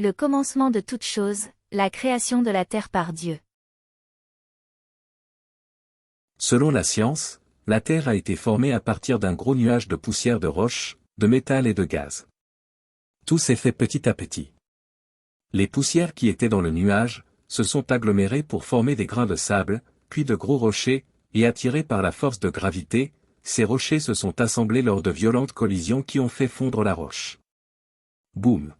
Le commencement de toutes choses, la création de la terre par Dieu. Selon la science, la Terre a été formée à partir d'un gros nuage de poussière de roches, de métal et de gaz. Tout s'est fait petit à petit. Les poussières qui étaient dans le nuage se sont agglomérées pour former des grains de sable, puis de gros rochers, et attirés par la force de gravité, ces rochers se sont assemblés lors de violentes collisions qui ont fait fondre la roche. Boum!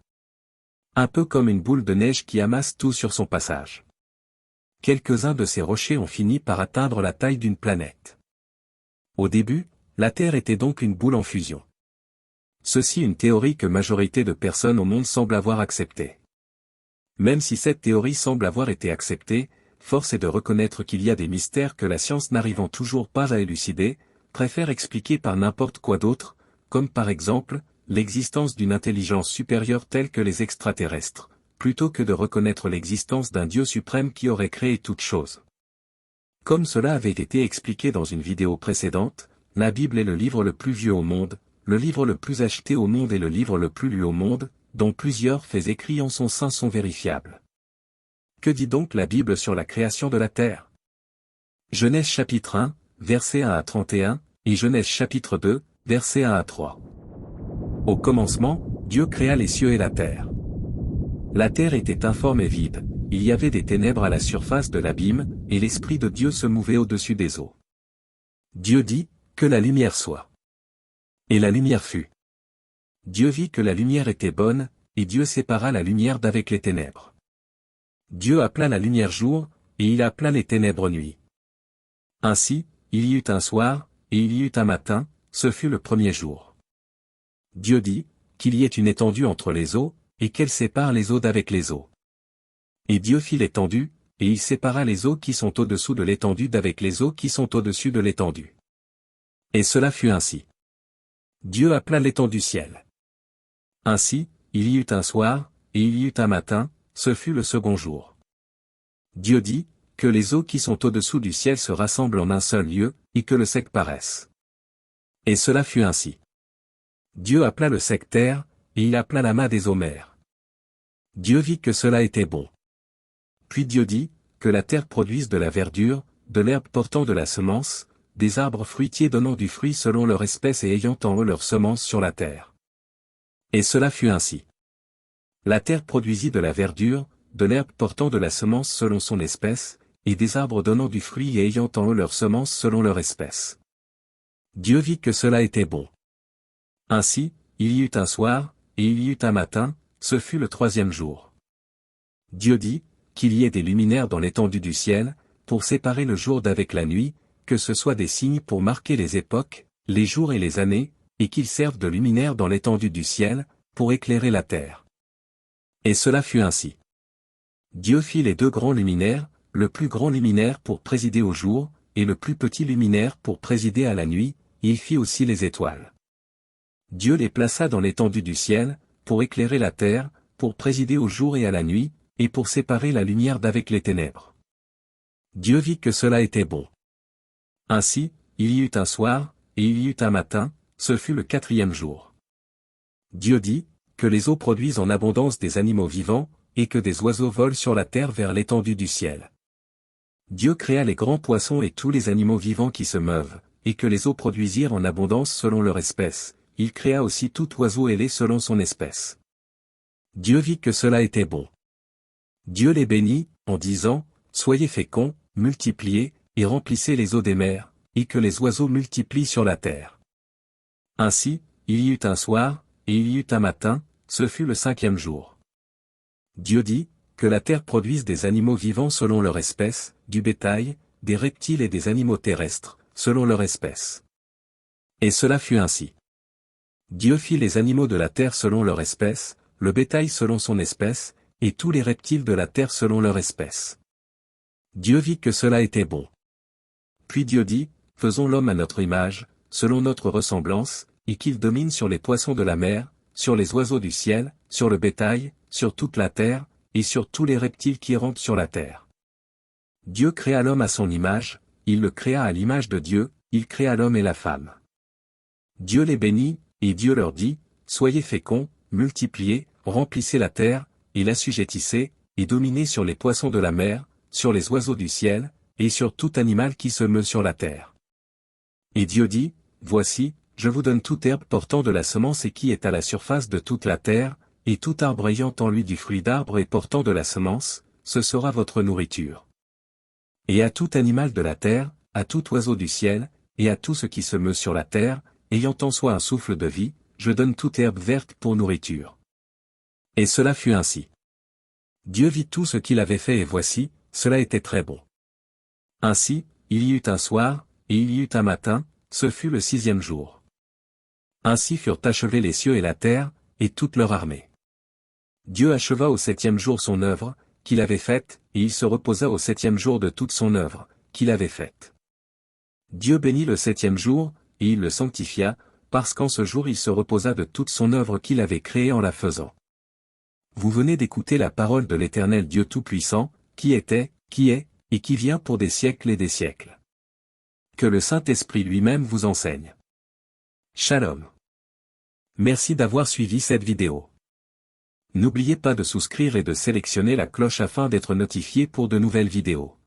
Un peu comme une boule de neige qui amasse tout sur son passage. Quelques-uns de ces rochers ont fini par atteindre la taille d'une planète. Au début, la Terre était donc une boule en fusion. Ceci une théorie que majorité de personnes au monde semblent avoir acceptée. Même si cette théorie semble avoir été acceptée, force est de reconnaître qu'il y a des mystères que la science n'arrivant toujours pas à élucider, préfère expliquer par n'importe quoi d'autre, comme par exemple, l'existence d'une intelligence supérieure telle que les extraterrestres, plutôt que de reconnaître l'existence d'un Dieu suprême qui aurait créé toute chose. Comme cela avait été expliqué dans une vidéo précédente, la Bible est le livre le plus vieux au monde, le livre le plus acheté au monde et le livre le plus lu au monde, dont plusieurs faits écrits en son sein sont vérifiables. Que dit donc la Bible sur la création de la terre? Genèse chapitre 1, versets 1 à 31, et Genèse chapitre 2, versets 1 à 3. Au commencement, Dieu créa les cieux et la terre. La terre était informe et vide, il y avait des ténèbres à la surface de l'abîme, et l'Esprit de Dieu se mouvait au-dessus des eaux. Dieu dit, que la lumière soit. Et la lumière fut. Dieu vit que la lumière était bonne, et Dieu sépara la lumière d'avec les ténèbres. Dieu appela la lumière jour, et il appela les ténèbres nuit. Ainsi, il y eut un soir, et il y eut un matin, ce fut le premier jour. Dieu dit, qu'il y ait une étendue entre les eaux, et qu'elle sépare les eaux d'avec les eaux. Et Dieu fit l'étendue, et il sépara les eaux qui sont au-dessous de l'étendue d'avec les eaux qui sont au-dessus de l'étendue. Et cela fut ainsi. Dieu appela l'étendue ciel. Ainsi, il y eut un soir, et il y eut un matin, ce fut le second jour. Dieu dit, que les eaux qui sont au-dessous du ciel se rassemblent en un seul lieu, et que le sec paraisse. Et cela fut ainsi. Dieu appela le sec terre, et il appela l'amas des eaux mers. Dieu vit que cela était bon. Puis Dieu dit, que la terre produise de la verdure, de l'herbe portant de la semence, des arbres fruitiers donnant du fruit selon leur espèce et ayant en eux leur semence sur la terre. Et cela fut ainsi. La terre produisit de la verdure, de l'herbe portant de la semence selon son espèce, et des arbres donnant du fruit et ayant en eux leur semence selon leur espèce. Dieu vit que cela était bon. Ainsi, il y eut un soir, et il y eut un matin, ce fut le troisième jour. Dieu dit, qu'il y ait des luminaires dans l'étendue du ciel, pour séparer le jour d'avec la nuit, que ce soit des signes pour marquer les époques, les jours et les années, et qu'ils servent de luminaires dans l'étendue du ciel, pour éclairer la terre. Et cela fut ainsi. Dieu fit les deux grands luminaires, le plus grand luminaire pour présider au jour, et le plus petit luminaire pour présider à la nuit, et il fit aussi les étoiles. Dieu les plaça dans l'étendue du ciel, pour éclairer la terre, pour présider au jour et à la nuit, et pour séparer la lumière d'avec les ténèbres. Dieu vit que cela était bon. Ainsi, il y eut un soir, et il y eut un matin, ce fut le quatrième jour. Dieu dit, que les eaux produisent en abondance des animaux vivants, et que des oiseaux volent sur la terre vers l'étendue du ciel. Dieu créa les grands poissons et tous les animaux vivants qui se meuvent, et que les eaux produisirent en abondance selon leur espèce. Il créa aussi tout oiseau ailé selon son espèce. Dieu vit que cela était bon. Dieu les bénit, en disant, soyez féconds, multipliez, et remplissez les eaux des mers, et que les oiseaux multiplient sur la terre. Ainsi, il y eut un soir, et il y eut un matin, ce fut le cinquième jour. Dieu dit, que la terre produise des animaux vivants selon leur espèce, du bétail, des reptiles et des animaux terrestres, selon leur espèce. Et cela fut ainsi. Dieu fit les animaux de la terre selon leur espèce, le bétail selon son espèce, et tous les reptiles de la terre selon leur espèce. Dieu vit que cela était bon. Puis Dieu dit, faisons l'homme à notre image, selon notre ressemblance, et qu'il domine sur les poissons de la mer, sur les oiseaux du ciel, sur le bétail, sur toute la terre, et sur tous les reptiles qui rampent sur la terre. Dieu créa l'homme à son image, il le créa à l'image de Dieu, il créa l'homme et la femme. Dieu les bénit, et Dieu leur dit, soyez féconds, multipliez, remplissez la terre, et l'assujettissait, et dominait sur les poissons de la mer, sur les oiseaux du ciel, et sur tout animal qui se meut sur la terre. Et Dieu dit, Voici, je vous donne toute herbe portant de la semence et qui est à la surface de toute la terre, et tout arbre ayant en lui du fruit d'arbre et portant de la semence, ce sera votre nourriture. Et à tout animal de la terre, à tout oiseau du ciel, et à tout ce qui se meut sur la terre, ayant en soi un souffle de vie, je donne toute herbe verte pour nourriture. Et cela fut ainsi. Dieu vit tout ce qu'il avait fait et voici, cela était très bon. Ainsi, il y eut un soir, et il y eut un matin, ce fut le 6e jour. Ainsi furent achevés les cieux et la terre, et toute leur armée. Dieu acheva au 7e jour son œuvre, qu'il avait faite, et il se reposa au 7e jour de toute son œuvre, qu'il avait faite. Dieu bénit le 7e jour, et il le sanctifia, parce qu'en ce jour il se reposa de toute son œuvre qu'il avait créée en la faisant. Vous venez d'écouter la parole de l'Éternel Dieu Tout-Puissant, qui était, qui est, et qui vient pour des siècles et des siècles. Que le Saint-Esprit lui-même vous enseigne. Shalom. Merci d'avoir suivi cette vidéo. N'oubliez pas de souscrire et de sélectionner la cloche afin d'être notifié pour de nouvelles vidéos.